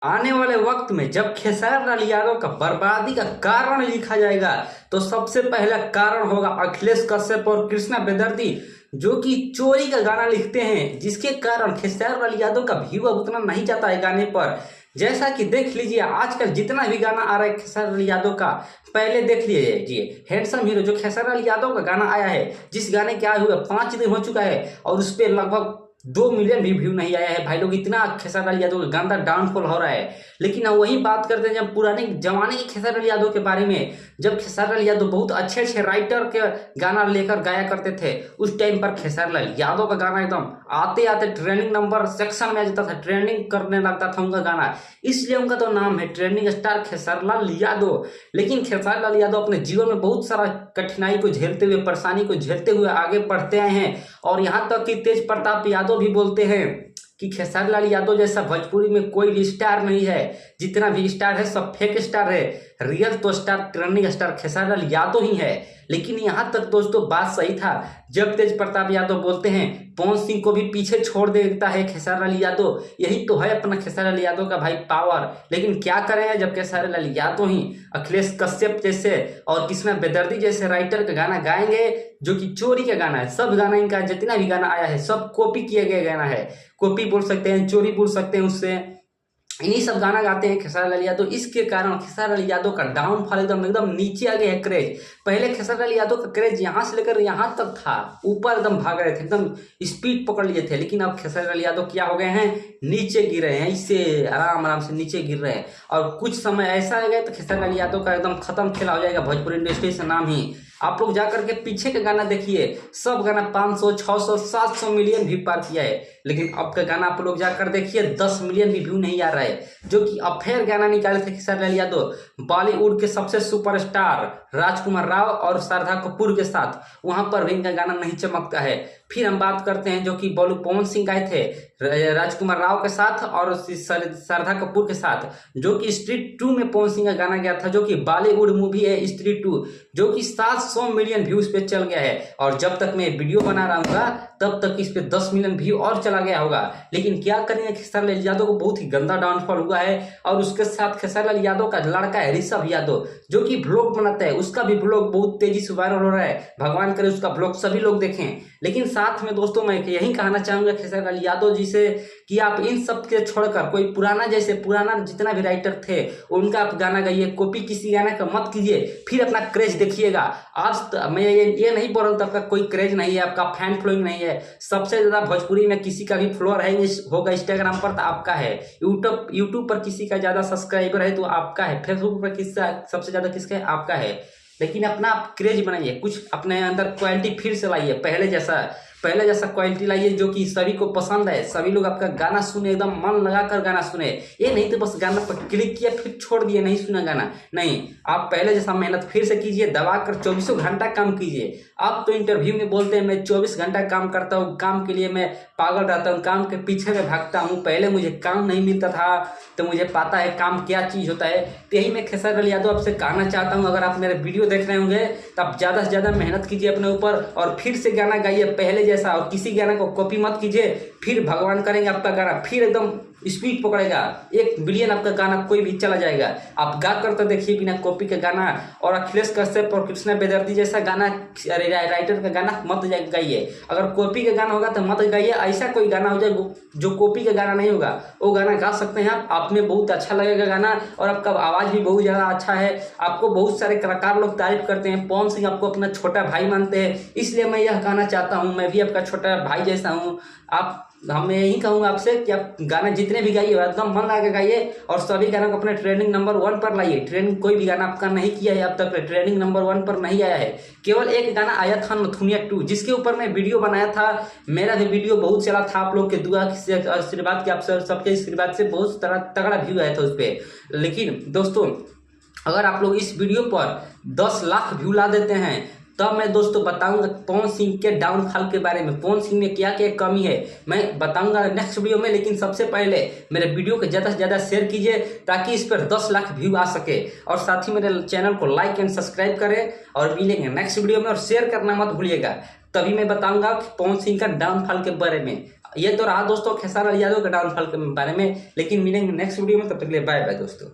आने वाले वक्त में जब खेसारी लाल यादव का बर्बादी का कारण लिखा जाएगा तो सबसे पहला कारण होगा अखिलेश कश्यप और कृष्णा बेदर्दी, जो कि चोरी का गाना लिखते हैं, जिसके कारण खेसारी लाल यादव का व्यू अब उतना नहीं जाता है गाने पर। जैसा कि देख लीजिए आजकल जितना भी गाना आ रहा है खेसारी लाल यादव का, पहले देख लीजिए हैंडसम हीरो जो खेसारी लाल यादव का गाना आया है, जिस गाने के आए हुए 5 दिन हो चुका है और उस पर लगभग 2 मिलियन भी व्यू नहीं आया है। भाई लोग इतना खेसारी लाल यादव का गंदा डाउनफॉल हो रहा है। लेकिन अब वही बात करते हैं जब पुराने जमाने के खेसारी लाल यादव के बारे में, जब खेसारी लाल यादव बहुत अच्छे अच्छे राइटर के गाना लेकर गाया करते थे, उस टाइम पर खेसारी लाल यादव का गाना एकदम आते आते ट्रेंडिंग नंबर सेक्शन में आ जाता था, ट्रेंडिंग करने लगता था उनका गाना, इसलिए उनका तो नाम है ट्रेंडिंग स्टार खेसारी लाल यादव। लेकिन खेसारी लाल यादव अपने जीवन में बहुत सारा कठिनाई को झेलते हुए, परेशानी को झेलते हुए आगे बढ़ते आए हैं। और यहाँ तक कि तेज प्रताप यादव भी बोलते हैं कि खेसारी लाल यादव जैसा भोजपुरी में कोई भी स्टार नहीं है, जितना भी स्टार है सब फेक स्टार है, रियल तो star trending star Khesari Lal Yadav ही है। लेकिन यहाँ तक दोस्तों बात सही था जब तेज प्रताप यादव बोलते हैं पवन सिंह को भी पीछे छोड़ देता है खेसारी लाल यादव। यही तो है अपना खेसारी लाल यादव का भाई पावर। लेकिन क्या करें जब खेसारी लाल यादव ही अखिलेश कश्यप जैसे और कृष्णा बेदर्दी जैसे राइटर का गाना गाएंगे, जो कि चोरी का गाना है। सब गाना इनका जितना भी गाना आया है सब कॉपी किया गया गाना है, कॉपी बोल सकते हैं, चोरी बोल सकते हैं, उससे इन्हीं सब गाना गाते हैं खेसारी लाल यादव। इसके कारण खेसारी लाल यादव का डाउनफॉल एकदम एकदम नीचे आ गया है क्रेज। पहले खेसारी लाल यादव का क्रेज यहाँ से लेकर यहाँ तक था, ऊपर एकदम भाग रहे थे, एकदम स्पीड पकड़ लिए थे। लेकिन अब खेसारी लाल यादव क्या हो गए हैं, नीचे गिर रहे हैं, इससे आराम आराम से नीचे गिर रहे हैं। और कुछ समय ऐसा आएगा तो खेसारी लाल यादव का एकदम खत्म खेला हो जाएगा भोजपुरी इंडस्ट्री से नाम ही। आप लोग जाकर के पीछे का गाना देखिए, सब गाना 500, 600, 700 मिलियन व्यू पार किया है। लेकिन अब का गाना आप लोग जाकर देखिए 10 मिलियन भी व्यू नहीं आ रहा है। जो कि अफेयर गाना निकाले थे खेसारी लाल यादव बॉलीवुड के सबसे सुपरस्टार राजकुमार राव और श्रद्धा कपूर के साथ, वहां पर भी इनका गाना नहीं चमकता है। फिर हम बात करते हैं जो कि बोलू पवन सिंह गाए थे राजकुमार राव के साथ और श्रद्धा कपूर के साथ, जो कि स्ट्रीट 2 में पवन सिंह का गाना गया था, जो कि बॉलीवुड मूवी है स्ट्रीट 2, जो कि 700 मिलियन व्यूज पे चल गया है। और जब तक मैं वीडियो बना रहा हूँ तब तक इस पे 10 मिलियन व्यू और चला गया होगा। लेकिन क्या करेंगे, खेसारी लाल यादव को बहुत ही गंदा डाउनफॉल हुआ है। और उसके साथ खेसारी लाल यादव का लड़का है ऋषभ यादव, जो कि ब्लॉग बनाता है, उसका भी ब्लॉग बहुत तेजी से वायरल हो रहा है। भगवान करे उसका ब्लॉग सभी लोग देखें। लेकिन साथ में दोस्तों मैं यही कहना चाहूंगा खेसारी लाल यादव जी से कि आप इन सब के छोड़कर कोई पुराना जितना भी राइटर थे उनका आप गाना गाइए, कॉपी किसी गाना का मत कीजिए, फिर अपना क्रेज देखिएगा। आज मैं ये नहीं बोल रहा हूँ आपका कोई क्रेज नहीं है, आपका फैन फॉलोइंग नहीं है। सबसे ज्यादा भोजपुरी में किसी का भी फॉलोअर है होगा इंस्टाग्राम पर तो आपका है, यूट्यूब पर किसी का ज्यादा सब्सक्राइबर है तो आपका है, फेसबुक पर किसका सबसे ज्यादा किसका है, आपका है। लेकिन अपना आप क्रेज बनाइए, कुछ अपने अंदर क्वालिटी फिर से लाइए, पहले जैसा क्वालिटी लाइए जो कि सभी को पसंद है, सभी लोग आपका गाना सुने, एकदम मन लगाकर गाना सुने। ये नहीं तो बस गाना पर क्लिक किया फिर छोड़ दिए, नहीं सुना गाना, नहीं। आप पहले जैसा मेहनत फिर से कीजिए, दबाकर 24 घंटा काम कीजिए। आप तो इंटरव्यू में बोलते हैं मैं 24 घंटा काम करता हूँ, काम के लिए मैं पागल रहता हूँ, काम के पीछे में भागता हूँ, पहले मुझे काम नहीं मिलता था तो मुझे पता है काम क्या चीज़ होता है। तो यही मैं खेसारी लाल यादव आपसे कहना चाहता हूँ, अगर आप मेरे वीडियो देख रहे होंगे तो आप ज़्यादा से ज़्यादा मेहनत कीजिए अपने ऊपर और फिर से गाना गाइए पहले जैसा, और किसी गाना को कॉपी मत कीजिए। फिर भगवान करेंगे आपका गाना फिर एकदम स्पीड पकड़ेगा, 1 बिलियन आपका गाना कोई भी चला जाएगा। आप गा कर तो देखिए बिना कॉपी के गाना। और अखिलेश कश्यप और कृष्णा बेदर्दी जैसा गाना राइटर का गाना मत गाइए। अगर कॉपी का गाना होगा तो मत गाइए, ऐसा कोई गाना हो जाए जो कॉपी का गाना नहीं होगा, वो गाना गा सकते हैं आप में बहुत अच्छा लगेगा गाना। और आपका आवाज़ भी बहुत ज़्यादा अच्छा है, आपको बहुत सारे कलाकार लोग तारीफ करते हैं। पवन सिंह आपको अपना छोटा भाई मानते हैं, इसलिए मैं यह कहना चाहता हूँ, मैं भी आपका छोटा भाई जैसा हूँ। मैं यही कहूँगा आपसे कि आप गाना जितने भी गाइए एकदम मन लगा के गाइए और सभी गाना को अपने ट्रेंडिंग नंबर 1 पर लाइए। ट्रेंडिंग कोई भी गाना आपका नहीं किया है अब तक, ट्रेंडिंग नंबर 1 पर नहीं आया है। केवल एक गाना आया था नथुनिया 2, जिसके ऊपर मैं वीडियो बनाया था, मेरा भी वीडियो बहुत चला था। आप लोग के दुआ से, आशीर्वाद की, आप सबके आशीर्वाद से बहुत तगड़ा व्यू आया था उस पर। लेकिन दोस्तों अगर आप लोग इस वीडियो पर 10 लाख व्यू ला देते हैं तब मैं दोस्तों बताऊंगा पवन सिंह के डाउनफॉल के बारे में, पवन सिंह में क्या क्या कमी है मैं बताऊंगा नेक्स्ट वीडियो में। लेकिन सबसे पहले मेरे वीडियो को ज़्यादा से ज़्यादा शेयर कीजिए ताकि इस पर 10 लाख व्यू आ सके, और साथ ही मेरे चैनल को लाइक एंड सब्सक्राइब करें। और मिलेंगे नेक्स्ट वीडियो में, और शेयर करना मत भूलिएगा, तभी मैं बताऊंगा पवन सिंह का डाउनफॉल के बारे में। ये तो रहा दोस्तों खेसारी लाल यादव के डाउनफॉल के बारे में, लेकिन मिलेंगे नेक्स्ट वीडियो में, तब तक के लिए बाय बाय दोस्तों।